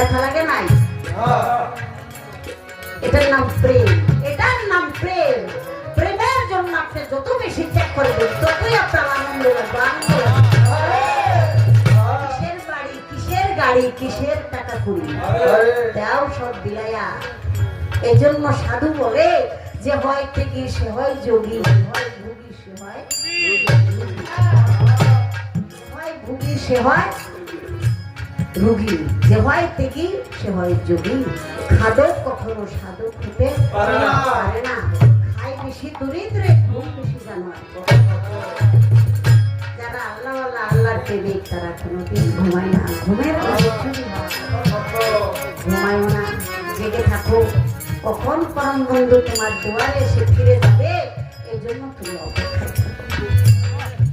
দেখা লাগে নাই? এটার নাম প্রেম, এটার নাম প্রেম। প্রেমের জন্য আপনি যত বেশি ত্যাগ করবেন ততই আপনার আনন্দ লাগবে, আনন্দ লাগবে। কিসের বাড়ি, কিসের গাড়ি, কিসের টাকা কুড়ি দাও সব বিলাইয়া। এজন্য সাধু বলে যে হয় থেকে সে হয় যোগী, হয় ভোগী সে হয় ভোগী সে হয় রোগী, যে হয় থেকে সে হয় যোগী। খাদক কখনো সাধক হতে পারে না। খাই বেশি দরিদ্রে, ঘুম বেশি জানোয়ার। যারা আল্লাহওয়ালা, আল্লাহর প্রেমিক, তারা কোনোদিন ঘুমায় না। ঘুমের ঘুমায়ও না, জেগে থাকো। কখন পরম বন্ধু তোমার দুয়ারে এসে ফিরে যাবে, এই জন্য তুমি অপেক্ষা করো।